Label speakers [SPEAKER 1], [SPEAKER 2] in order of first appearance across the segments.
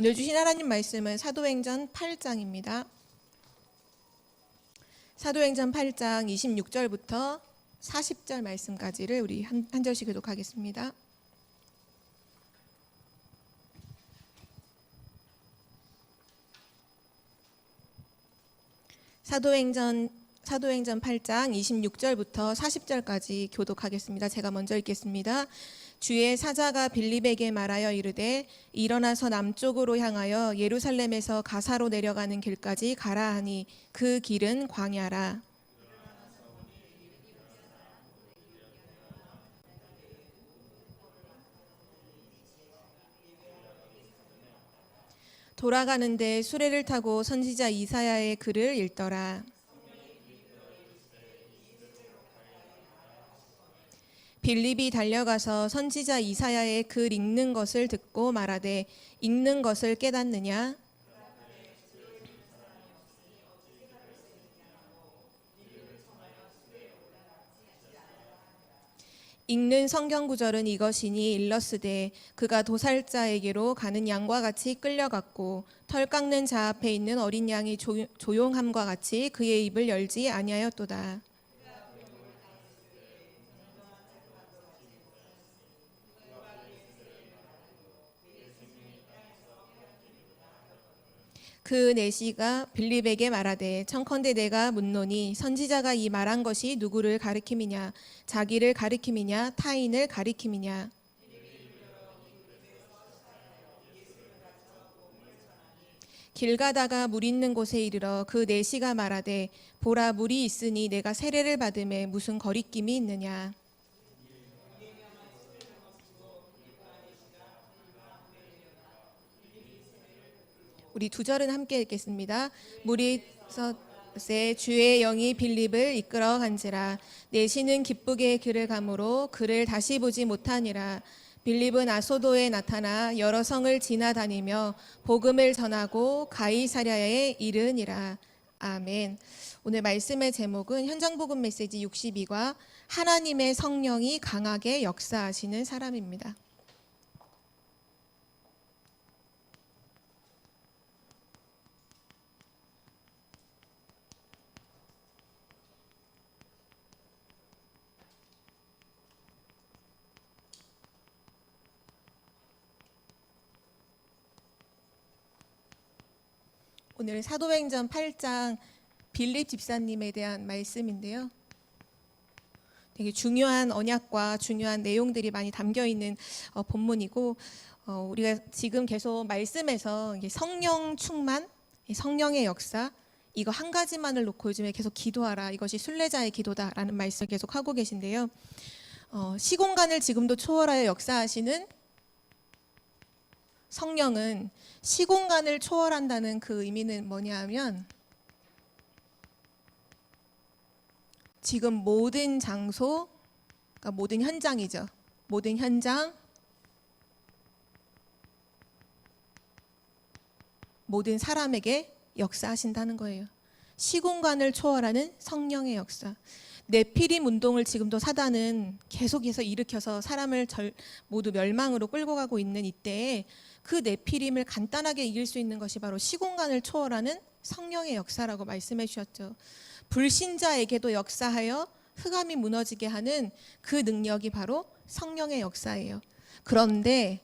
[SPEAKER 1] 오늘 주신 하나님 말씀은 사도행전 8장입니다. 사도행전 8장 26절부터 40절 말씀까지를 우리 한 절씩 교독하겠습니다. 사도행전 8장 26절부터 40절까지 교독하겠습니다. 제가 먼저 읽겠습니다. 주의 사자가 빌립에게 말하여 이르되 일어나서 남쪽으로 향하여 예루살렘에서 가사로 내려가는 길까지 가라 하니 그 길은 광야라. 돌아가는데 수레를 타고 선지자 이사야의 글을 읽더라. 빌립이 달려가서 선지자 이사야의 글 읽는 것을 듣고 말하되 읽는 것을 깨닫느냐? 읽는 성경 구절은 이것이니 일러스되 그가 도살자에게로 가는 양과 같이 끌려갔고 털 깎는 자 앞에 있는 어린 양이 조용함과 같이 그의 입을 열지 아니하였도다. 그 내시가 빌립에게 말하되 청컨대 내가 묻노니 선지자가 이 말한 것이 누구를 가리킴이냐? 자기를 가리킴이냐? 타인을 가리킴이냐? 길 가다가 물 있는 곳에 이르러 그 내시가 말하되 보라 물이 있으니 내가 세례를 받음에 무슨 거리낌이 있느냐? 우리 두 절은 함께 읽겠습니다. 물이 섰세 주의 영이 빌립을 이끌어 간지라 내시는 기쁘게 그를 가므로 그를 다시 보지 못하니라. 빌립은 아소도에 나타나 여러 성을 지나다니며 복음을 전하고 가이사랴에 이르니라. 아멘. 오늘 말씀의 제목은 현장복음 메시지 62과 하나님의 성령이 강하게 역사하시는 사람입니다. 오늘 사도행전 8장 빌립 집사님에 대한 말씀인데요. 되게 중요한 언약과 중요한 내용들이 많이 담겨있는 본문이고 우리가 지금 계속 말씀에서 성령 충만, 성령의 역사 이거 한 가지만을 놓고 요즘에 계속 기도하라. 이것이 순례자의 기도다라는 말씀을 계속 하고 계신데요. 시공간을 지금도 초월하여 역사하시는 성령은 시공간을 초월한다는 그 의미는 뭐냐 하면 지금 모든 장소, 그러니까 모든 현장이죠. 모든 현장, 모든 사람에게 역사하신다는 거예요. 시공간을 초월하는 성령의 역사. 네피림 운동을 지금도 사단은 계속해서 일으켜서 사람을 모두 멸망으로 끌고 가고 있는 이때에 그 네피림을 간단하게 이길 수 있는 것이 바로 시공간을 초월하는 성령의 역사라고 말씀해 주셨죠. 불신자에게도 역사하여 흑암이 무너지게 하는 그 능력이 바로 성령의 역사예요. 그런데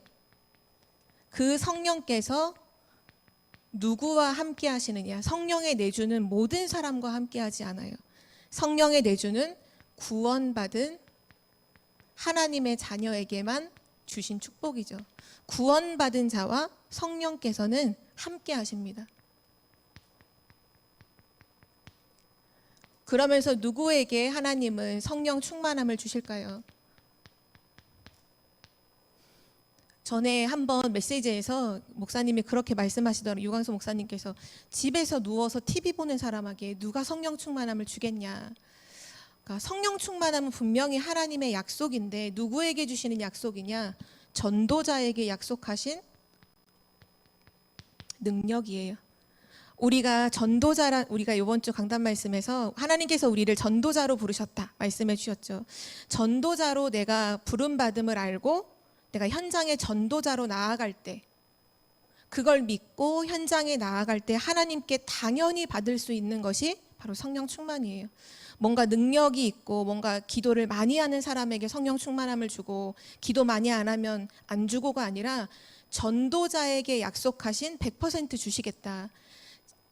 [SPEAKER 1] 그 성령께서 누구와 함께 하시느냐? 성령의 내주는 모든 사람과 함께 하지 않아요. 성령의 내주는 구원받은 하나님의 자녀에게만 주신 축복이죠. 구원받은 자와 성령께서는 함께 하십니다. 그러면서 누구에게 하나님은 성령 충만함을 주실까요? 전에 한번 메시지에서 목사님이 그렇게 말씀하시더라고요. 유광수 목사님께서 집에서 누워서 TV 보는 사람에게 누가 성령 충만함을 주겠냐. 그러니까 성령 충만함은 분명히 하나님의 약속인데 누구에게 주시는 약속이냐. 전도자에게 약속하신 능력이에요. 우리가 이번 주 강단 말씀에서 하나님께서 우리를 전도자로 부르셨다 말씀해 주셨죠. 전도자로 내가 부름받음을 알고 내가 현장의 전도자로 나아갈 때 그걸 믿고 현장에 나아갈 때 하나님께 당연히 받을 수 있는 것이 바로 성령 충만이에요. 뭔가 능력이 있고 뭔가 기도를 많이 하는 사람에게 성령 충만함을 주고 기도 많이 안 하면 안 주고가 아니라 전도자에게 약속하신 100% 주시겠다.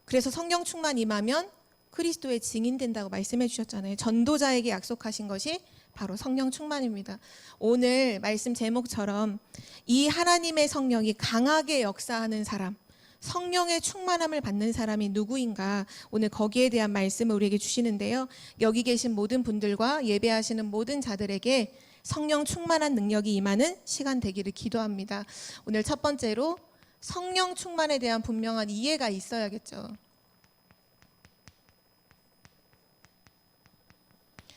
[SPEAKER 1] 그래서 성령 충만 임하면 그리스도의 증인 된다고 말씀해 주셨잖아요. 전도자에게 약속하신 것이 바로 성령 충만입니다. 오늘 말씀 제목처럼 이 하나님의 성령이 강하게 역사하는 사람, 성령의 충만함을 받는 사람이 누구인가, 오늘 거기에 대한 말씀을 우리에게 주시는데요. 여기 계신 모든 분들과 예배하시는 모든 자들에게 성령 충만한 능력이 임하는 시간 되기를 기도합니다. 오늘 첫 번째로 성령 충만에 대한 분명한 이해가 있어야겠죠.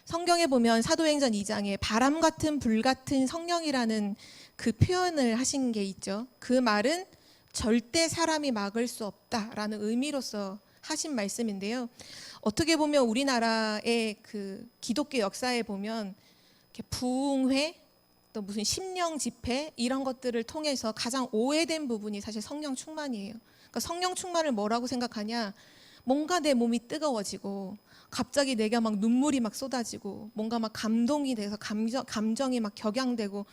[SPEAKER 1] 성경에 보면 사도행전 2장에 바람 같은 불 같은 성령이라는 그 표현을 하신 게 있죠. 그 말은 절대 사람이 막을 수 없다라는 의미로서 하신 말씀인데요. 어떻게 보면 우리나라의 그 기독교 역사에 보면 이렇게 부흥회, 또 무슨 심령 집회 이런 것들을 통해서 가장 오해된 부분이 사실 성령 충만이에요. 그러니까 성령 충만을 뭐라고 생각하냐? 뭔가 내 몸이 뜨거워지고 갑자기 내가 막 눈물이 막 쏟아지고 뭔가 막 감동이 돼서 감정이 막 격양되고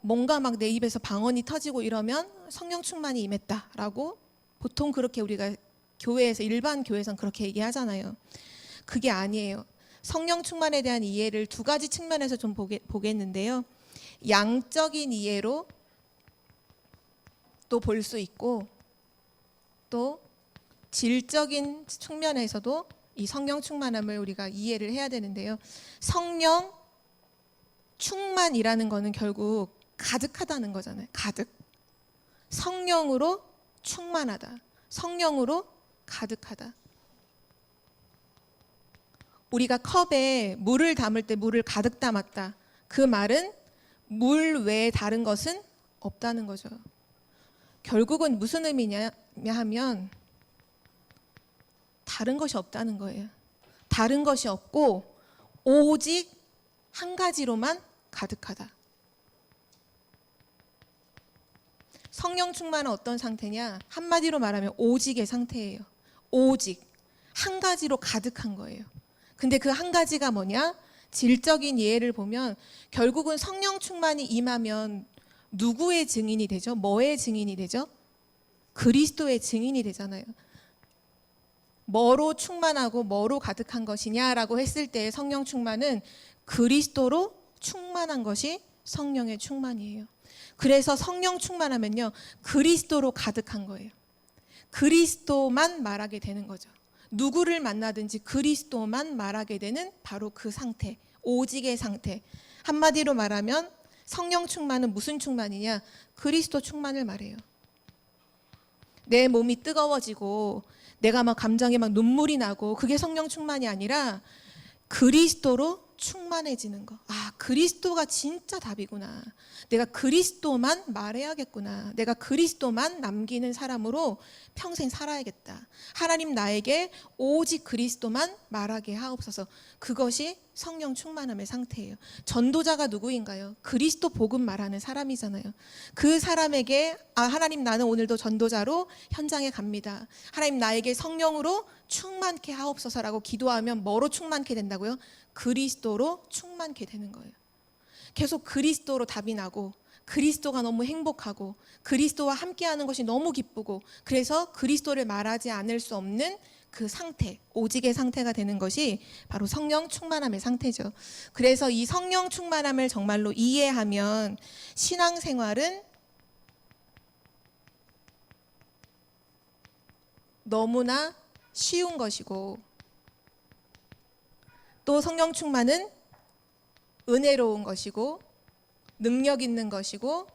[SPEAKER 1] 뭔가 막 내 입에서 방언이 터지고 이러면 성령 충만이 임했다라고 보통 그렇게 우리가 교회에서 일반 교회에서는 그렇게 얘기하잖아요. 그게 아니에요. 성령 충만에 대한 이해를 두 가지 측면에서 좀 보겠는데요. 양적인 이해로 또 볼 수 있고 또 질적인 측면에서도 이 성령 충만함을 우리가 이해를 해야 되는데요. 성령 충만이라는 거는 결국 가득하다는 거잖아요. 가득. 성령으로 충만하다. 성령으로 가득하다. 우리가 컵에 물을 담을 때 물을 가득 담았다. 그 말은 물 외에 다른 것은 없다는 거죠. 결국은 무슨 의미냐 하면 다른 것이 없다는 거예요. 다른 것이 없고 오직 한 가지로만 가득하다. 성령 충만은 어떤 상태냐? 한마디로 말하면 오직의 상태예요. 오직 한 가지로 가득한 거예요. 근데 그 한 가지가 뭐냐? 질적인 예를 보면 결국은 성령 충만이 임하면 누구의 증인이 되죠? 뭐의 증인이 되죠? 그리스도의 증인이 되잖아요. 뭐로 충만하고 뭐로 가득한 것이냐라고 했을 때 성령 충만은 그리스도로 충만한 것이 성령의 충만이에요. 그래서 성령 충만하면요, 그리스도로 가득한 거예요. 그리스도만 말하게 되는 거죠. 누구를 만나든지 그리스도만 말하게 되는 바로 그 상태, 오직의 상태. 한마디로 말하면 성령 충만은 무슨 충만이냐? 그리스도 충만을 말해요. 내 몸이 뜨거워지고 내가 막 감정에 막 눈물이 나고 그게 성령 충만이 아니라 그리스도로 충만해지는 거. 아, 그리스도가 진짜 답이구나. 내가 그리스도만 말해야겠구나. 내가 그리스도만 남기는 사람으로 평생 살아야겠다. 하나님 나에게 오직 그리스도만 말하게 하옵소서. 그것이 성령 충만함의 상태예요. 전도자가 누구인가요? 그리스도 복음 말하는 사람이잖아요. 그 사람에게 하나님 나는 오늘도 전도자로 현장에 갑니다. 하나님 나에게 성령으로 충만케 하옵소서라고 기도하면 뭐로 충만케 된다고요? 그리스도로 충만케 되는 거예요. 계속 그리스도로 답이 나고 그리스도가 너무 행복하고 그리스도와 함께하는 것이 너무 기쁘고 그래서 그리스도를 말하지 않을 수 없는 그 상태, 오직의 상태가 되는 것이 바로 성령 충만함의 상태죠. 그래서 이 성령 충만함을 정말로 이해하면 신앙생활은 너무나 쉬운 것이고 또 성령 충만은 은혜로운 것이고 능력 있는 것이고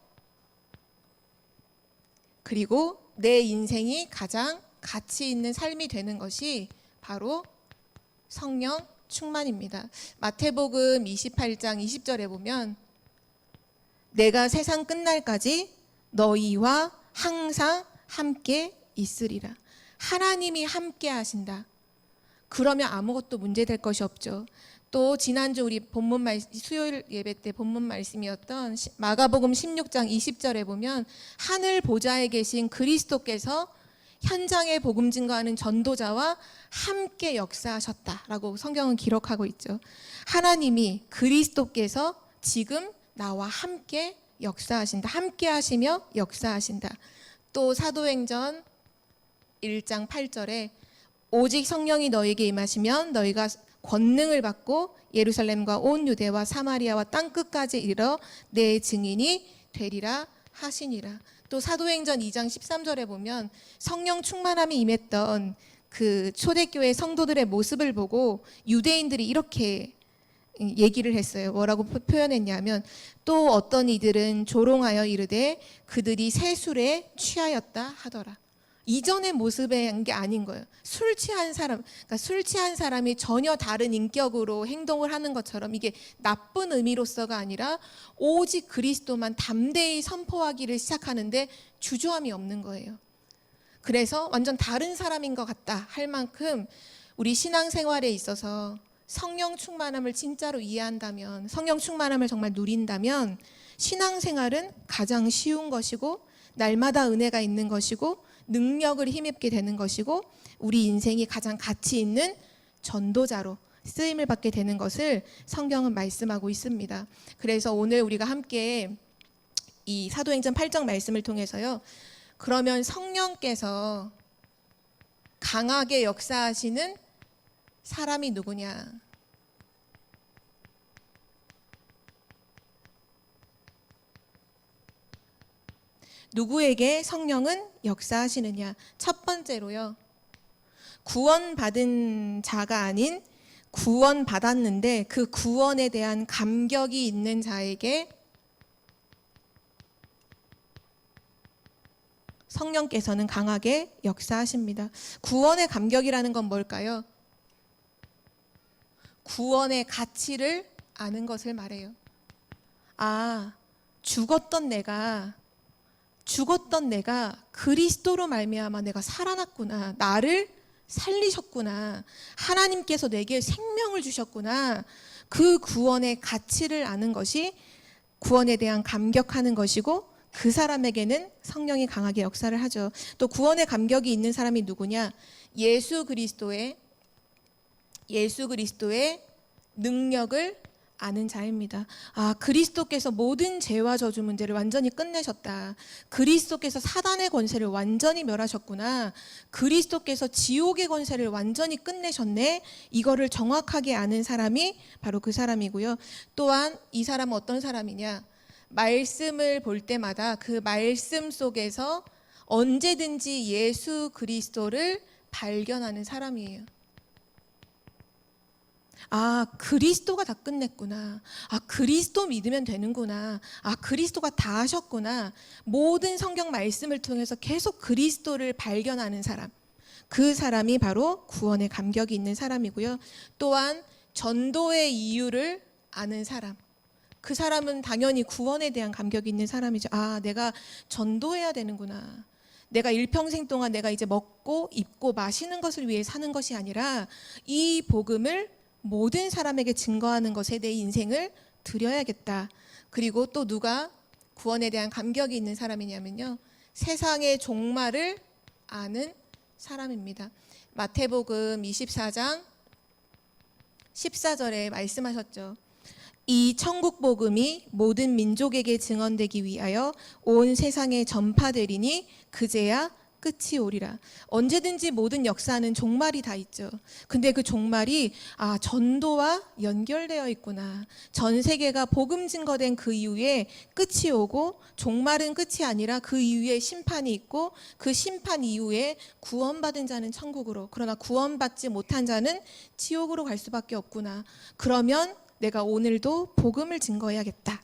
[SPEAKER 1] 그리고 내 인생이 가장 가치 있는 삶이 되는 것이 바로 성령 충만입니다. 마태복음 28장 20절에 보면 내가 세상 끝날까지 너희와 항상 함께 있으리라. 하나님이 함께 하신다. 그러면 아무것도 문제될 것이 없죠. 또 지난주 우리 수요일 예배 때 본문 말씀이었던 마가복음 16장 20절에 보면 하늘 보좌에 계신 그리스도께서 현장에 복음 증거하는 전도자와 함께 역사하셨다라고 성경은 기록하고 있죠. 하나님이 그리스도께서 지금 나와 함께 역사하신다. 함께 하시며 역사하신다. 또 사도행전 1장 8절에 오직 성령이 너에게 임하시면 너희가 권능을 받고 예루살렘과 온 유대와 사마리아와 땅끝까지 이르러 내 증인이 되리라 하시니라. 또 사도행전 2장 13절에 보면 성령 충만함이 임했던 그 초대교회 성도들의 모습을 보고 유대인들이 이렇게 얘기를 했어요. 뭐라고 표현했냐면 또 어떤 이들은 조롱하여 이르되 그들이 새 술에 취하였다 하더라. 이전의 모습의 게 아닌 거예요. 술 취한 사람, 그러니까 술 취한 사람이 전혀 다른 인격으로 행동을 하는 것처럼 이게 나쁜 의미로서가 아니라 오직 그리스도만 담대히 선포하기를 시작하는데 주저함이 없는 거예요. 그래서 완전 다른 사람인 것 같다 할 만큼 우리 신앙생활에 있어서 성령 충만함을 진짜로 이해한다면, 성령 충만함을 정말 누린다면 신앙생활은 가장 쉬운 것이고 날마다 은혜가 있는 것이고 능력을 힘입게 되는 것이고 우리 인생이 가장 가치 있는 전도자로 쓰임을 받게 되는 것을 성경은 말씀하고 있습니다. 그래서 오늘 우리가 함께 이 사도행전 8장 말씀을 통해서요. 그러면 성령께서 강하게 역사하시는 사람이 누구냐? 누구에게 성령은 역사하시느냐? 첫 번째로요. 구원받은 자가 아닌 구원받았는데 그 구원에 대한 감격이 있는 자에게 성령께서는 강하게 역사하십니다. 구원의 감격이라는 건 뭘까요? 구원의 가치를 아는 것을 말해요. 아, 죽었던 내가 그리스도로 말미암아 내가 살아났구나. 나를 살리셨구나. 하나님께서 내게 생명을 주셨구나. 그 구원의 가치를 아는 것이 구원에 대한 감격하는 것이고 그 사람에게는 성령이 강하게 역사를 하죠. 또 구원의 감격이 있는 사람이 누구냐? 예수 그리스도의 능력을 아는 자입니다. 아, 그리스도께서 모든 죄와 저주 문제를 완전히 끝내셨다. 그리스도께서 사단의 권세를 완전히 멸하셨구나. 그리스도께서 지옥의 권세를 완전히 끝내셨네. 이거를 정확하게 아는 사람이 바로 그 사람이고요. 또한 이 사람은 어떤 사람이냐? 말씀을 볼 때마다 그 말씀 속에서 언제든지 예수 그리스도를 발견하는 사람이에요. 아, 그리스도가 다 끝냈구나. 아, 그리스도 믿으면 되는구나. 아, 그리스도가 다 하셨구나. 모든 성경 말씀을 통해서 계속 그리스도를 발견하는 사람. 그 사람이 바로 구원의 감격이 있는 사람이고요. 또한 전도의 이유를 아는 사람. 그 사람은 당연히 구원에 대한 감격이 있는 사람이죠. 아, 내가 전도해야 되는구나. 내가 일평생 동안 내가 이제 먹고 입고 마시는 것을 위해 사는 것이 아니라 이 복음을 모든 사람에게 증거하는 것에 내 인생을 드려야겠다. 그리고 또 누가 구원에 대한 감격이 있는 사람이냐면요. 세상의 종말을 아는 사람입니다. 마태복음 24장 14절에 말씀하셨죠. 이 천국 복음이 모든 민족에게 증언되기 위하여 온 세상에 전파되리니 그제야 끝이 오리라. 언제든지 모든 역사는 종말이 다 있죠. 근데 그 종말이 전도와 연결되어 있구나. 전 세계가 복음 증거된 그 이후에 끝이 오고 종말은 끝이 아니라 그 이후에 심판이 있고 그 심판 이후에 구원받은 자는 천국으로, 그러나 구원받지 못한 자는 지옥으로 갈 수밖에 없구나. 그러면 내가 오늘도 복음을 증거해야겠다.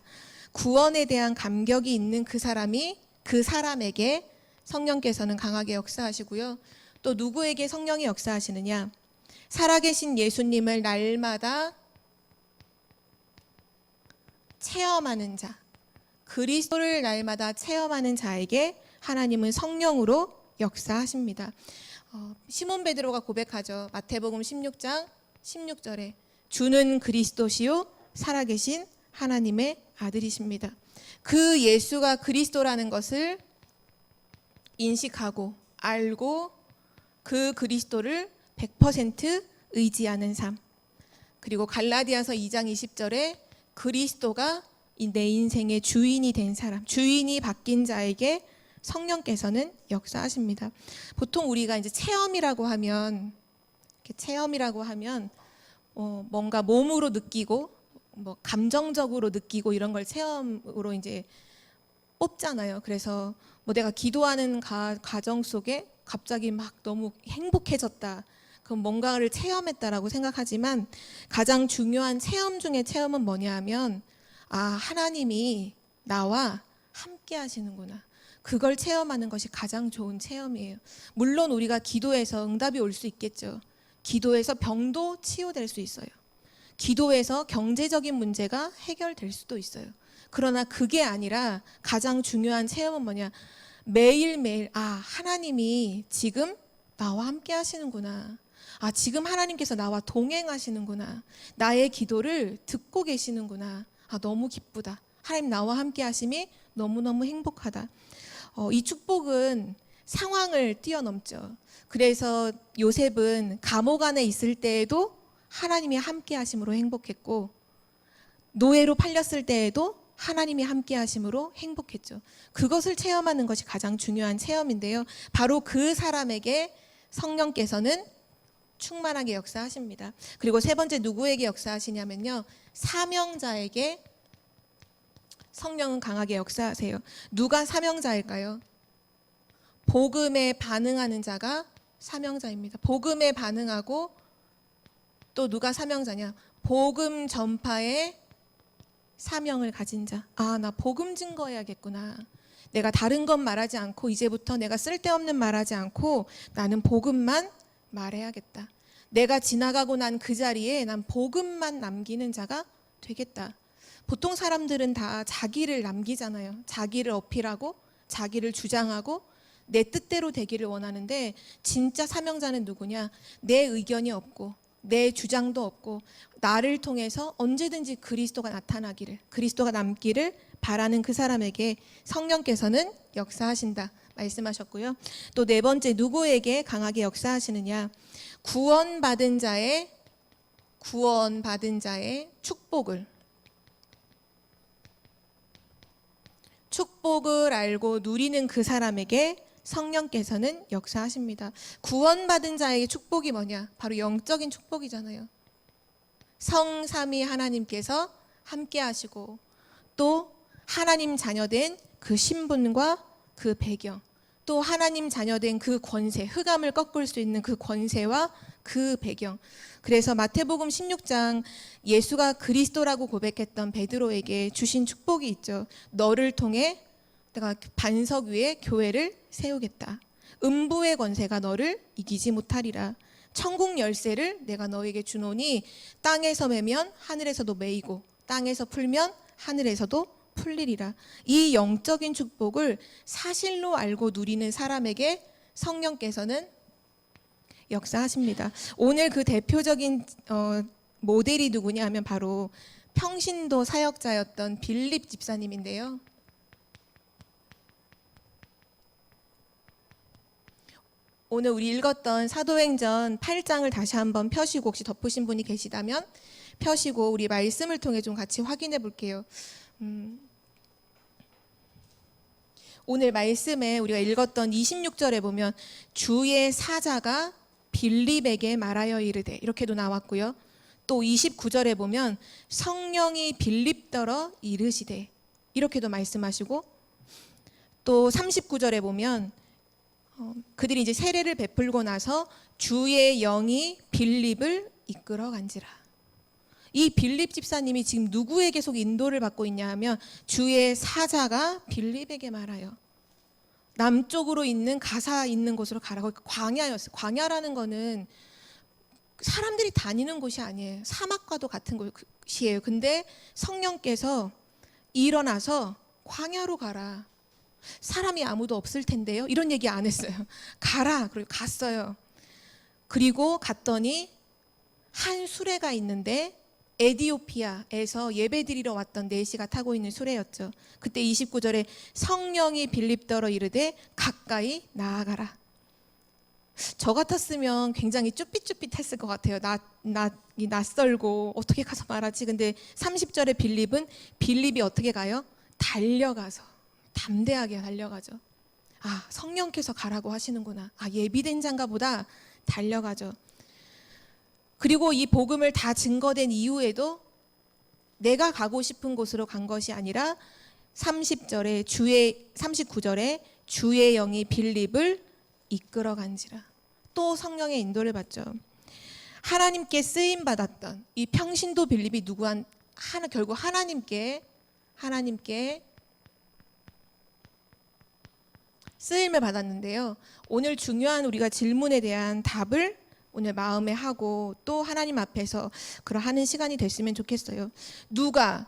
[SPEAKER 1] 구원에 대한 감격이 있는 그 사람에게 성령께서는 강하게 역사하시고요. 또 누구에게 성령이 역사하시느냐? 살아계신 예수님을 날마다 체험하는 자, 그리스도를 날마다 체험하는 자에게 하나님은 성령으로 역사하십니다. 시몬 베드로가 고백하죠. 마태복음 16장 16절에 주는 그리스도시요 살아계신 하나님의 아들이십니다. 그 예수가 그리스도라는 것을 인식하고 알고 그 그리스도를 100% 의지하는 삶. 그리고 갈라디아서 2장 20절에 그리스도가 내 인생의 주인이 된 사람, 주인이 바뀐 자에게 성령께서는 역사하십니다. 보통 우리가 이제 체험이라고 하면 뭔가 몸으로 느끼고 뭐 감정적으로 느끼고 이런 걸 체험으로 이제 뽑잖아요. 그래서 뭐 내가 기도하는 과정 속에 갑자기 막 너무 행복해졌다. 그럼 뭔가를 체험했다라고 생각하지만 가장 중요한 체험 중에 체험은 뭐냐 하면 하나님이 나와 함께 하시는구나. 그걸 체험하는 것이 가장 좋은 체험이에요. 물론 우리가 기도해서 응답이 올 수 있겠죠. 기도해서 병도 치유될 수 있어요. 기도해서 경제적인 문제가 해결될 수도 있어요. 그러나 그게 아니라 가장 중요한 체험은 뭐냐? 매일매일 하나님이 지금 나와 함께 하시는구나. 지금 하나님께서 나와 동행하시는구나. 나의 기도를 듣고 계시는구나. 너무 기쁘다. 하나님 나와 함께 하심이 너무너무 행복하다. 이 축복은 상황을 뛰어넘죠. 그래서 요셉은 감옥 안에 있을 때에도 하나님이 함께 하심으로 행복했고, 노예로 팔렸을 때에도 하나님이 함께 하심으로 행복했죠. 그것을 체험하는 것이 가장 중요한 체험인데요. 바로 그 사람에게 성령께서는 충만하게 역사하십니다. 그리고 세 번째 누구에게 역사하시냐면요, 사명자에게 성령은 강하게 역사하세요. 누가 사명자일까요? 복음에 반응하는 자가 사명자입니다. 복음에 반응하고 또 누가 사명자냐? 복음 전파에 사명을 가진 자. 나 복음 증거해야겠구나. 내가 다른 건 말하지 않고 이제부터 내가 쓸데없는 말하지 않고 나는 복음만 말해야겠다. 내가 지나가고 난 그 자리에 난 복음만 남기는 자가 되겠다. 보통 사람들은 다 자기를 남기잖아요. 자기를 어필하고 자기를 주장하고 내 뜻대로 되기를 원하는데, 진짜 사명자는 누구냐? 내 의견이 없고 내 주장도 없고 나를 통해서 언제든지 그리스도가 나타나기를, 그리스도가 남기를 바라는 그 사람에게 성령께서는 역사하신다 말씀하셨고요. 또 네 번째 누구에게 강하게 역사하시느냐? 구원받은 자의 축복을 알고 누리는 그 사람에게 성령께서는 역사하십니다. 구원받은 자에게 축복이 뭐냐? 바로 영적인 축복이잖아요. 성삼위 하나님께서 함께 하시고 또 하나님 자녀된 그 신분과 그 배경, 또 하나님 자녀된 그 권세, 흑암을 꺾을 수 있는 그 권세와 그 배경. 그래서 마태복음 16장 예수가 그리스도라고 고백했던 베드로에게 주신 축복이 있죠. 너를 통해 내가 반석 위에 교회를 세우겠다. 음부의 권세가 너를 이기지 못하리라. 천국 열쇠를 내가 너에게 주노니 땅에서 매면 하늘에서도 매이고 땅에서 풀면 하늘에서도 풀리리라. 이 영적인 축복을 사실로 알고 누리는 사람에게 성령께서는 역사하십니다. 오늘 그 대표적인 모델이 누구냐 하면 바로 평신도 사역자였던 빌립 집사님인데요. 오늘 우리 읽었던 사도행전 8장을 다시 한번 펴시고, 혹시 덮으신 분이 계시다면 펴시고 우리 말씀을 통해 좀 같이 확인해 볼게요. 오늘 말씀에 우리가 읽었던 26절에 보면 주의 사자가 빌립에게 말하여 이르되 이렇게도 나왔고요. 또 29절에 보면 성령이 빌립더러 이르시되 이렇게도 말씀하시고, 또 39절에 보면 그들이 이제 세례를 베풀고 나서 주의 영이 빌립을 이끌어 간지라. 이 빌립 집사님이 지금 누구에게 계속 인도를 받고 있냐 하면 주의 사자가 빌립에게 말하여 남쪽으로 있는 가사 있는 곳으로 가라고. 광야였어요. 광야라는 거는 사람들이 다니는 곳이 아니에요. 사막과도 같은 곳이에요. 근데 성령께서 일어나서 광야로 가라. 사람이 아무도 없을 텐데요. 이런 얘기 안 했어요. 가라. 그리고 갔어요. 그리고 갔더니 한 수레가 있는데 에디오피아에서 예배드리러 왔던 내시가 타고 있는 수레였죠. 그때 29절에 성령이 빌립더러 이르되 가까이 나아가라. 저 같았으면 굉장히 쭈삣쭈삣했을 것 같아요. 낯설고 어떻게 가서 말하지? 근데 30절에 빌립이 어떻게 가요? 달려가서 담대하게 달려가죠. 아, 성령께서 가라고 하시는구나. 아, 예비된 자인가 보다. 달려가죠. 그리고 이 복음을 다 증거된 이후에도 내가 가고 싶은 곳으로 간 것이 아니라 39절에 주의 영이 빌립을 이끌어 간지라. 또 성령의 인도를 받죠. 하나님께 쓰임 받았던 이 평신도 빌립이 결국 하나님께 쓰임을 받았는데요. 오늘 중요한 우리가 질문에 대한 답을 오늘 마음에 하고 또 하나님 앞에서 하는 시간이 됐으면 좋겠어요. 누가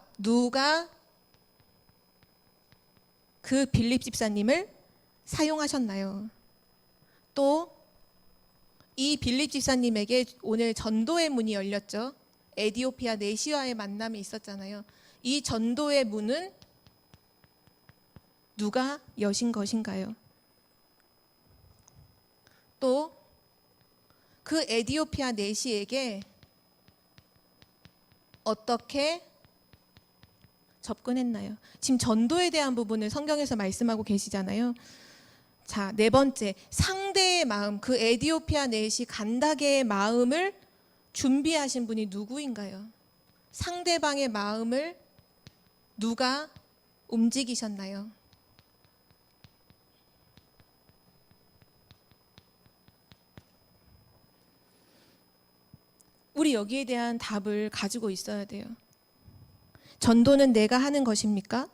[SPEAKER 1] 그 빌립 집사님을 사용하셨나요? 또 이 빌립 집사님에게 오늘 전도의 문이 열렸죠. 에디오피아 내시와의 만남이 있었잖아요. 이 전도의 문은 누가 여신 것인가요? 또 그 에디오피아 내시에게 어떻게 접근했나요? 지금 전도에 대한 부분을 성경에서 말씀하고 계시잖아요. 자, 네 번째, 상대의 마음, 그 에디오피아 내시 간다게의 마음을 준비하신 분이 누구인가요? 상대방의 마음을 누가 움직이셨나요? 우리 여기에 대한 답을 가지고 있어야 돼요. 전도는 내가 하는 것입니까?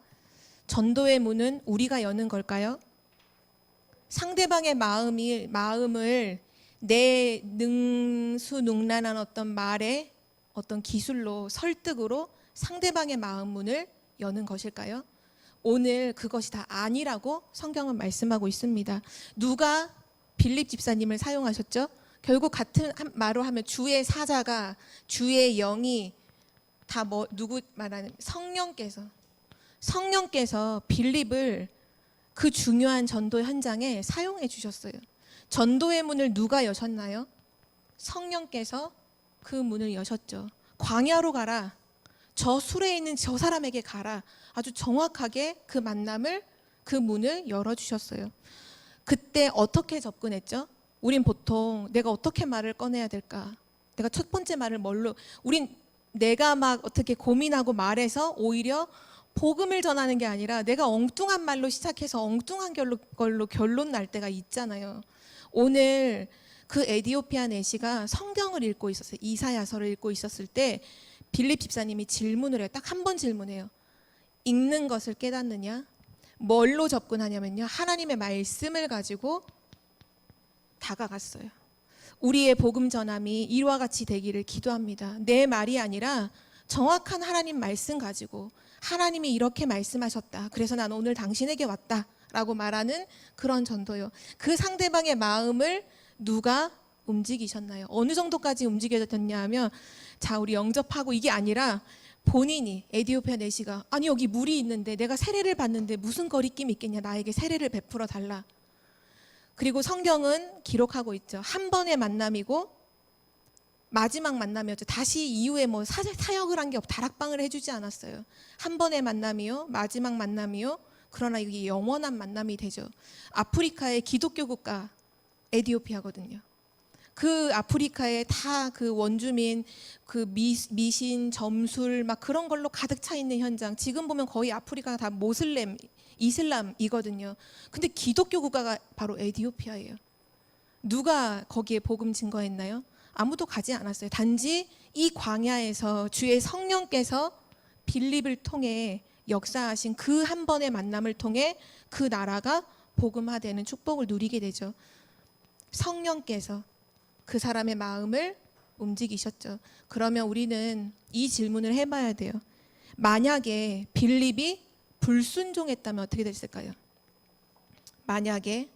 [SPEAKER 1] 전도의 문은 우리가 여는 걸까요? 상대방의 마음을 내 능수능란한 어떤 말에 어떤 기술로 설득으로 상대방의 마음 문을 여는 것일까요? 오늘 그것이 다 아니라고 성경은 말씀하고 있습니다. 누가 빌립 집사님을 사용하셨죠? 결국 같은 말로 하면 주의 사자가, 주의 영이 다 누구 말하는 성령께서 빌립을 그 중요한 전도 현장에 사용해 주셨어요. 전도의 문을 누가 여셨나요? 성령께서 그 문을 여셨죠. 광야로 가라. 저 수레에 있는 저 사람에게 가라. 아주 정확하게 그 문을 열어주셨어요. 그때 어떻게 접근했죠? 우린 보통 내가 어떻게 말을 꺼내야 될까? 내가 첫 번째 말을 내가 막 어떻게 고민하고 말해서 오히려 복음을 전하는 게 아니라 내가 엉뚱한 말로 시작해서 엉뚱한 걸로 결론 날 때가 있잖아요. 오늘 그 에디오피아 내시가 성경을 읽고 있었어요. 이사야서를 읽고 있었을 때 빌립 집사님이 질문을 해요. 딱 한 번 질문해요. 읽는 것을 깨닫느냐? 뭘로 접근하냐면요. 하나님의 말씀을 가지고 다가갔어요. 우리의 복음 전함이 이와 같이 되기를 기도합니다. 내 말이 아니라 정확한 하나님 말씀 가지고 하나님이 이렇게 말씀하셨다. 그래서 난 오늘 당신에게 왔다. 라고 말하는 그런 전도요. 그 상대방의 마음을 누가 움직이셨나요? 어느 정도까지 움직여졌냐 하면 자, 우리 영접하고 이게 아니라 본인이 에디오피아 내시가 아니 여기 물이 있는데 내가 세례를 받는데 무슨 거리낌이 있겠냐. 나에게 세례를 베풀어 달라. 그리고 성경은 기록하고 있죠. 한 번의 만남이고 마지막 만남이었죠. 다시 이후에 사역을 한 게 다락방을 해주지 않았어요. 한 번의 만남이요, 마지막 만남이요. 그러나 이게 영원한 만남이 되죠. 아프리카의 기독교 국가 에디오피아거든요. 그 아프리카에 다 그 원주민, 그 미신, 점술 막 그런 걸로 가득 차 있는 현장. 지금 보면 거의 아프리카가 다 이슬람이거든요. 근데 기독교 국가가 바로 에디오피아예요. 누가 거기에 복음 증거했나요? 아무도 가지 않았어요. 단지 이 광야에서 주의 성령께서 빌립을 통해 역사하신 그 한 번의 만남을 통해 그 나라가 복음화되는 축복을 누리게 되죠. 성령께서 그 사람의 마음을 움직이셨죠. 그러면 우리는 이 질문을 해봐야 돼요. 만약에 빌립이 불순종했다면 어떻게 됐을까요? 만약에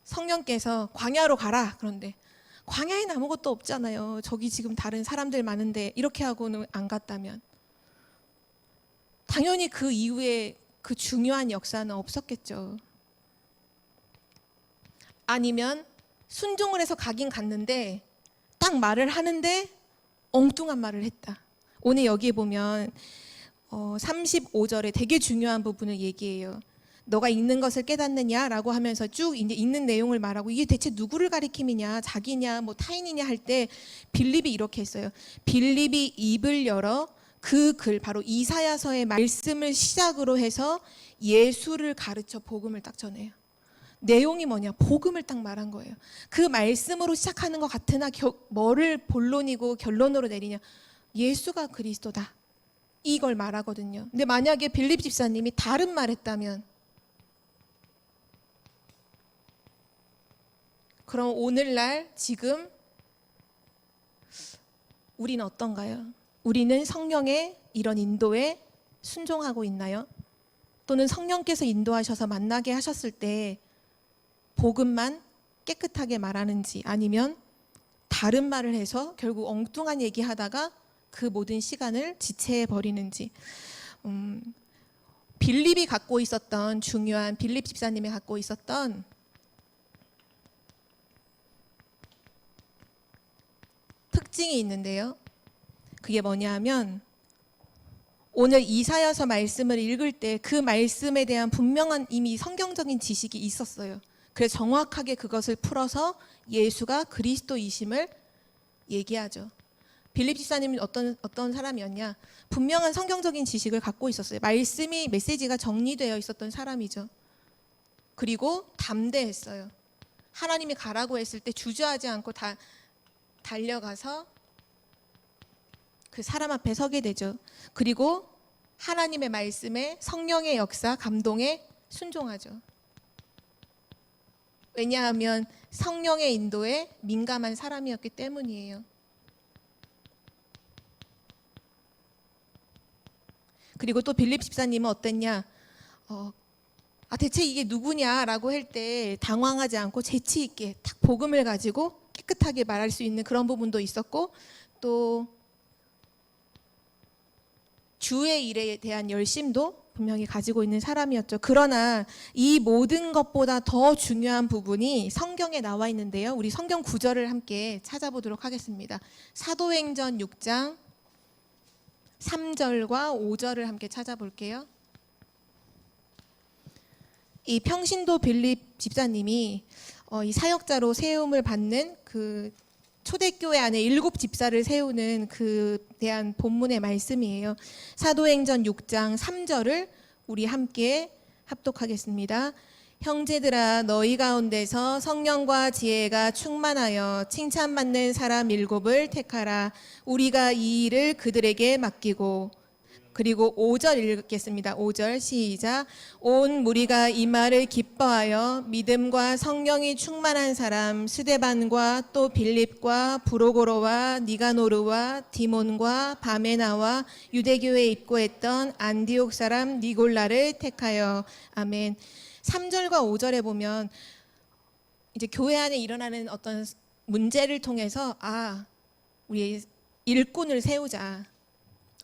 [SPEAKER 1] 성령께서 광야로 가라. 그런데 광야에는 아무것도 없잖아요. 저기 지금 다른 사람들 많은데 이렇게 하고는 안 갔다면 당연히 그 이후에 그 중요한 역사는 없었겠죠. 아니면 순종을 해서 가긴 갔는데 딱 말을 하는데 엉뚱한 말을 했다. 오늘 여기에 보면 35절에 되게 중요한 부분을 얘기해요. 너가 읽는 것을 깨닫느냐라고 하면서 쭉 이제 읽는 내용을 말하고 이게 대체 누구를 가리킴이냐, 자기냐, 뭐 타인이냐 할 때 빌립이 이렇게 했어요. 빌립이 입을 열어 그 글, 바로 이사야서의 말씀을 시작으로 해서 예수를 가르쳐 복음을 딱 전해요. 내용이 뭐냐? 복음을 딱 말한 거예요. 그 말씀으로 시작하는 것 같으나 뭐를 본론이고 결론으로 내리냐? 예수가 그리스도다. 이걸 말하거든요. 근데 만약에 빌립 집사님이 다른 말 했다면 그럼 오늘날 지금 우리는 어떤가요? 우리는 성령의 이런 인도에 순종하고 있나요? 또는 성령께서 인도하셔서 만나게 하셨을 때 복음만 깨끗하게 말하는지 아니면 다른 말을 해서 결국 엉뚱한 얘기하다가 그 모든 시간을 지체해 버리는지. 빌립이 갖고 있었던 중요한 빌립 집사님이 갖고 있었던 특징이 있는데요. 그게 뭐냐 하면 오늘 이사야서 말씀을 읽을 때 그 말씀에 대한 분명한 이미 성경적인 지식이 있었어요. 그래서 정확하게 그것을 풀어서 예수가 그리스도이심을 얘기하죠. 빌립 집사님은 어떤 사람이었냐? 분명한 성경적인 지식을 갖고 있었어요. 말씀이 메시지가 정리되어 있었던 사람이죠. 그리고 담대했어요. 하나님이 가라고 했을 때 주저하지 않고 달려가서 그 사람 앞에 서게 되죠. 그리고 하나님의 말씀에 성령의 역사, 감동에 순종하죠. 왜냐하면 성령의 인도에 민감한 사람이었기 때문이에요. 그리고 또 빌립 집사님은 어땠냐? 대체 이게 누구냐라고 할 때 당황하지 않고 재치 있게 딱 복음을 가지고 깨끗하게 말할 수 있는 그런 부분도 있었고 또 주의 일에 대한 열심도 분명히 가지고 있는 사람이었죠. 그러나 이 모든 것보다 더 중요한 부분이 성경에 나와 있는데요. 우리 성경 구절을 함께 찾아보도록 하겠습니다. 사도행전 6장 3절과 5절을 함께 찾아볼게요. 이 평신도 빌립 집사님이 이 사역자로 세움을 받는 그 초대교회 안에 7 집사를 세우는 그 대한 본문의 말씀이에요. 사도행전 6장 3절을 우리 함께 합독하겠습니다. 형제들아 너희 가운데서 성령과 지혜가 충만하여 칭찬받는 사람 7을 택하라. 우리가 이 일을 그들에게 맡기고. 그리고 5절 읽겠습니다. 5절 시작. 온 무리가 이 말을 기뻐하여 믿음과 성령이 충만한 사람 스데반과 또 빌립과 브로고로와 니가노르와 디몬과 바메나와 유대교에 입고했던 안디옥 사람 니골라를 택하여. 아멘. 3절과 5절에 보면 이제 교회 안에 일어나는 어떤 문제를 통해서 우리 일꾼을 세우자.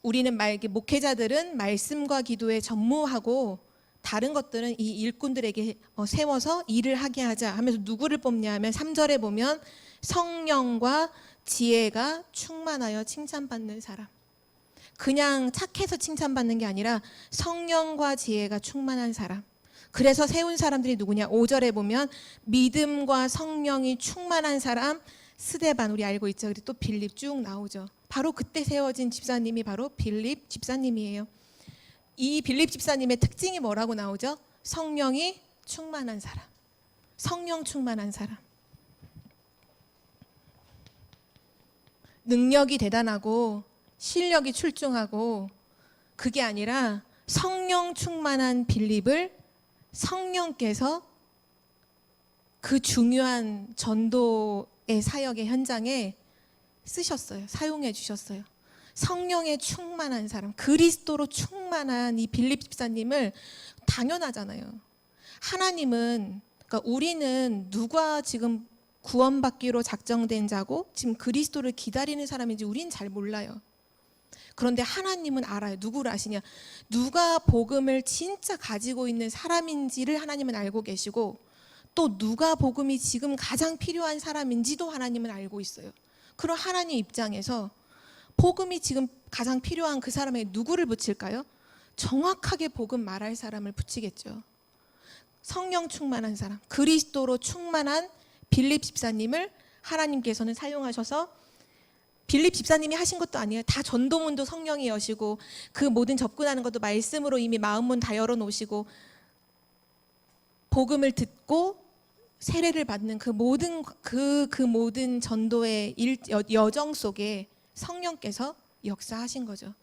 [SPEAKER 1] 우리는 목회자들은 말씀과 기도에 전무하고 다른 것들은 이 일꾼들에게 세워서 일을 하게 하자 하면서 누구를 뽑냐 하면 3절에 보면 성령과 지혜가 충만하여 칭찬받는 사람. 그냥 착해서 칭찬받는 게 아니라 성령과 지혜가 충만한 사람. 그래서 세운 사람들이 누구냐? 5절에 보면 믿음과 성령이 충만한 사람 스데반, 우리 알고 있죠. 그리고 또 빌립 쭉 나오죠. 바로 그때 세워진 집사님이 바로 빌립 집사님이에요. 이 빌립 집사님의 특징이 뭐라고 나오죠? 성령이 충만한 사람. 성령 충만한 사람. 능력이 대단하고 실력이 출중하고 그게 아니라 성령 충만한 빌립을 성령께서 그 중요한 전도의 사역의 현장에 쓰셨어요. 사용해 주셨어요. 성령에 충만한 사람, 그리스도로 충만한 이 빌립 집사님을 당연하잖아요. 하나님은, 그러니까 우리는 누가 지금 구원받기로 작정된 자고 지금 그리스도를 기다리는 사람인지 우린 잘 몰라요. 그런데 하나님은 알아요. 누구를 아시냐? 누가 복음을 진짜 가지고 있는 사람인지를 하나님은 알고 계시고, 또 누가 복음이 지금 가장 필요한 사람인지도 하나님은 알고 있어요. 그럼 하나님 입장에서 복음이 지금 가장 필요한 그 사람에게 누구를 붙일까요? 정확하게 복음 말할 사람을 붙이겠죠. 성령 충만한 사람, 그리스도로 충만한 빌립 집사님을 하나님께서는 사용하셔서, 빌립 집사님이 하신 것도 아니에요. 다 전도문도 성령이 여시고 그 모든 접근하는 것도 말씀으로 이미 마음문 다 열어놓으시고 복음을 듣고 세례를 받는 그 모든 전도의 여정 속에 성령께서 역사하신 거죠.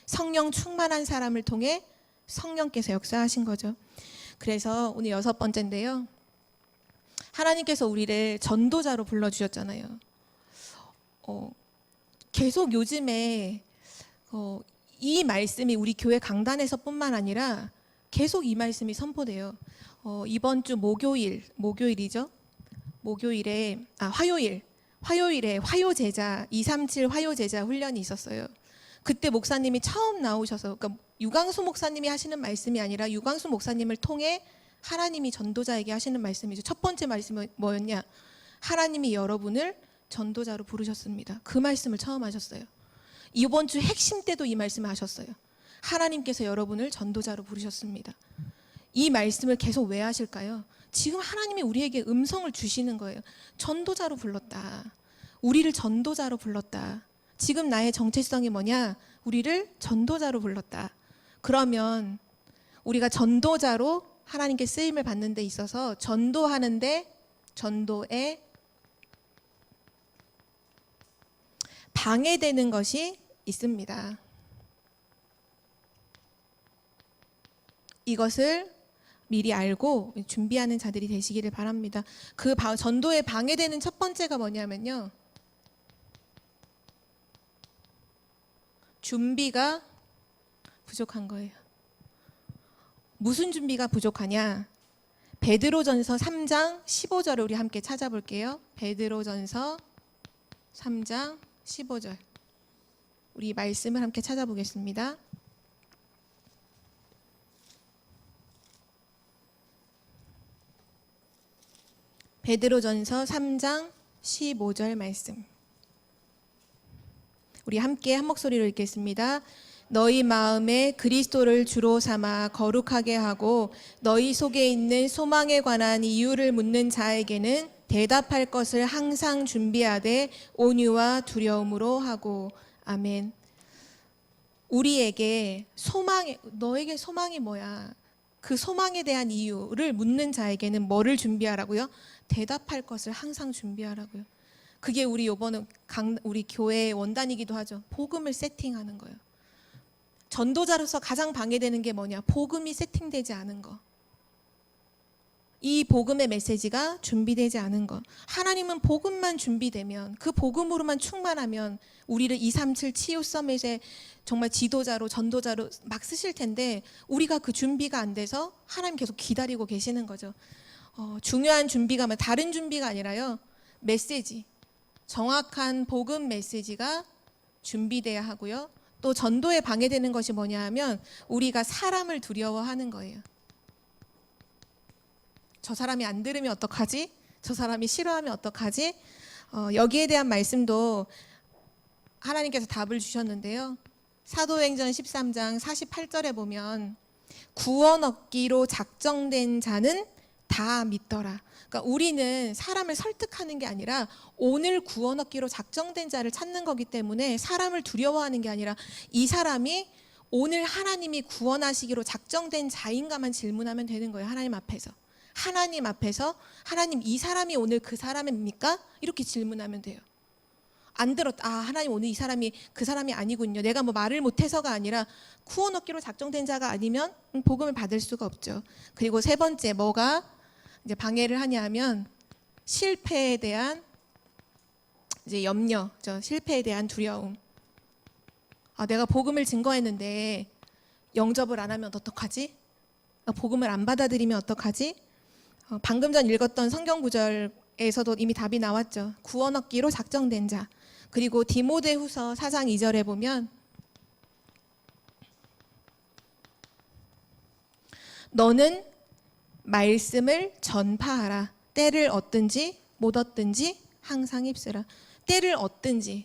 [SPEAKER 1] 성령 충만한 사람을 통해 성령께서 역사하신 거죠. 그래서 오늘 6번째인데요. 하나님께서 우리를 전도자로 불러주셨잖아요. 계속 요즘에 이 말씀이 우리 교회 강단에서뿐만 아니라 계속 이 말씀이 선포돼요. 이번 주 목요일이죠. 화요일에 화요제자 237 화요제자 훈련이 있었어요. 그때 목사님이 처음 나오셔서, 그러니까 유광수 목사님이 하시는 말씀이 아니라 유광수 목사님을 통해 하나님이 전도자에게 하시는 말씀이죠. 첫 번째 말씀은 뭐였냐? 하나님이 여러분을 전도자로 부르셨습니다. 그 말씀을 처음 하셨어요. 이번 주 핵심 때도 이 말씀을 하셨어요. 하나님께서 여러분을 전도자로 부르셨습니다. 이 말씀을 계속 왜 하실까요? 지금 하나님이 우리에게 음성을 주시는 거예요. 전도자로 불렀다. 우리를 전도자로 불렀다. 지금 나의 정체성이 뭐냐? 우리를 전도자로 불렀다. 그러면 우리가 전도자로 하나님께 쓰임을 받는 데 있어서 전도에 방해되는 것이 있습니다. 이것을 미리 알고 준비하는 자들이 되시기를 바랍니다. 그 전도에 방해되는 첫 번째가 뭐냐면요, 준비가 부족한 거예요. 무슨 준비가 부족하냐? 베드로전서 3장 15절을 우리 함께 찾아볼게요. 베드로전서 3장 15절. 우리 말씀을 함께 찾아보겠습니다. 베드로전서 3장 15절 말씀. 우리 함께 한 목소리로 읽겠습니다. 너희 마음에 그리스도를 주로 삼아 거룩하게 하고 너희 속에 있는 소망에 관한 이유를 묻는 자에게는 대답할 것을 항상 준비하되 온유와 두려움으로 하고. 아멘. 우리에게 너에게 소망이 뭐야? 그 소망에 대한 이유를 묻는 자에게는 뭐를 준비하라고요? 대답할 것을 항상 준비하라고요. 그게 우리 요번에 우리 교회의 원단이기도 하죠. 복음을 세팅하는 거예요. 전도자로서 가장 방해되는 게 뭐냐? 복음이 세팅되지 않은 거. 이 복음의 메시지가 준비되지 않은 것. 하나님은 복음만 준비되면, 그 복음으로만 충만하면 우리를 237 치유 서밋에 정말 지도자로 전도자로 막 쓰실 텐데, 우리가 그 준비가 안 돼서 하나님 계속 기다리고 계시는 거죠. 중요한 준비가 다른 준비가 아니라요, 메시지, 정확한 복음 메시지가 준비돼야 하고요. 또 전도에 방해되는 것이 뭐냐 하면 우리가 사람을 두려워하는 거예요. 저 사람이 안 들으면 어떡하지? 저 사람이 싫어하면 어떡하지? 여기에 대한 말씀도 하나님께서 답을 주셨는데요. 사도행전 13장 48절에 보면 구원 얻기로 작정된 자는 다 믿더라. 그러니까 우리는 사람을 설득하는 게 아니라 오늘 구원 얻기로 작정된 자를 찾는 거기 때문에 사람을 두려워하는 게 아니라 이 사람이 오늘 하나님이 구원하시기로 작정된 자인가만 질문하면 되는 거예요. 하나님 앞에서 하나님, 이 사람이 오늘 그 사람입니까? 이렇게 질문하면 돼요. 안 들었다. 하나님, 오늘 이 사람이 그 사람이 아니군요. 내가 말을 못해서가 아니라 구원 얻기로 작정된 자가 아니면 복음을 받을 수가 없죠. 그리고 세 번째, 뭐가 이제 방해를 하냐 하면 실패에 대한 이제 염려죠. 실패에 대한 두려움. 내가 복음을 증거했는데 영접을 안 하면 어떡하지? 복음을 안 받아들이면 어떡하지? 방금 전 읽었던 성경 구절 에서도 이미 답이 나왔죠. 구원 얻기로 작정된 자. 그리고 디모데후서 4장 2절에 보면 너는 말씀을 전파하라. 때를 얻든지 못 얻든지 항상 힘쓰라. 때를 얻든지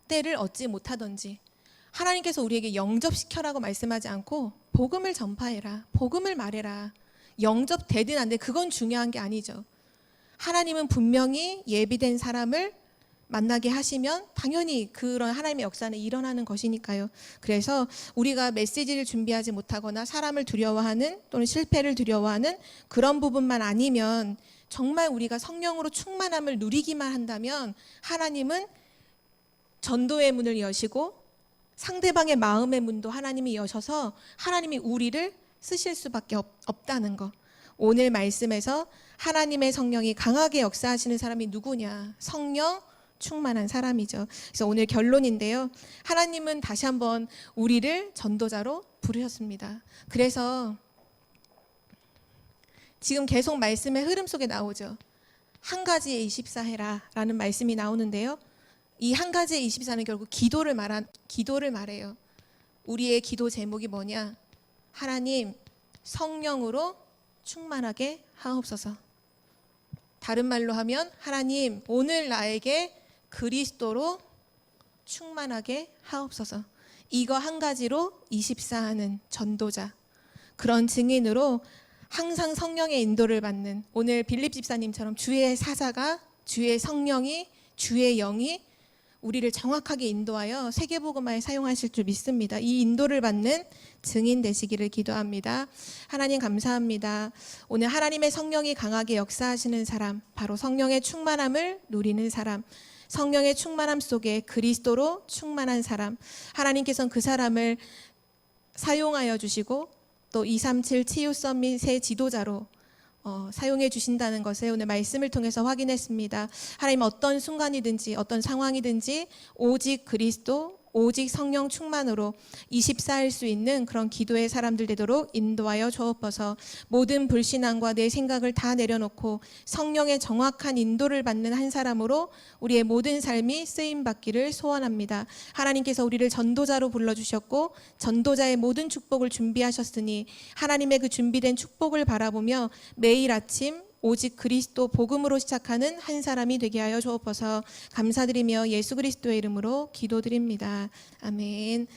[SPEAKER 1] 때를 얻지 못하든지 하나님께서 우리에게 영접시켜라고 말씀하지 않고 복음을 전파해라. 복음을 말해라. 영접되든 안 되든 그건 중요한 게 아니죠. 하나님은 분명히 예비된 사람을 만나게 하시면 당연히 그런 하나님의 역사는 일어나는 것이니까요. 그래서 우리가 메시지를 준비하지 못하거나 사람을 두려워하는 또는 실패를 두려워하는 그런 부분만 아니면 정말 우리가 성령으로 충만함을 누리기만 한다면 하나님은 전도의 문을 여시고 상대방의 마음의 문도 하나님이 여셔서 하나님이 우리를 쓰실 수밖에 없다는 거. 오늘 말씀에서 하나님의 성령이 강하게 역사하시는 사람이 누구냐? 성령 충만한 사람이죠. 그래서 오늘 결론인데요. 하나님은 다시 한번 우리를 전도자로 부르셨습니다. 그래서 지금 계속 말씀의 흐름 속에 나오죠. 한 가지에 24해라 라는 말씀이 나오는데요. 이 한 가지에 24는 결국 기도를 말해요. 우리의 기도 제목이 뭐냐? 하나님 성령으로 충만하게 하옵소서. 다른 말로 하면 하나님 오늘 나에게 그리스도로 충만하게 하옵소서. 이거 한 가지로 24하는 전도자, 그런 증인으로 항상 성령의 인도를 받는, 오늘 빌립 집사님처럼 주의 사자가, 주의 성령이, 주의 영이 우리를 정확하게 인도하여 세계복음화에 사용하실 줄 믿습니다. 이 인도를 받는 증인 되시기를 기도합니다. 하나님 감사합니다. 오늘 하나님의 성령이 강하게 역사하시는 사람, 바로 성령의 충만함을 누리는 사람, 성령의 충만함 속에 그리스도로 충만한 사람, 하나님께서는 그 사람을 사용하여 주시고 또 237 치유 서밋의 지도자로 사용해 주신다는 것을 오늘 말씀을 통해서 확인했습니다. 하나님 어떤 순간이든지 어떤 상황이든지 오직 그리스도, 오직 성령 충만으로 24일 수 있는 그런 기도의 사람들 되도록 인도하여 주옵소서. 모든 불신앙과 내 생각을 다 내려놓고 성령의 정확한 인도를 받는 한 사람으로 우리의 모든 삶이 쓰임받기를 소원합니다. 하나님께서 우리를 전도자로 불러주셨고 전도자의 모든 축복을 준비하셨으니 하나님의 그 준비된 축복을 바라보며 매일 아침 오직 그리스도 복음으로 시작하는 한 사람이 되게 하여 주옵소서. 감사드리며 예수 그리스도의 이름으로 기도드립니다. 아멘.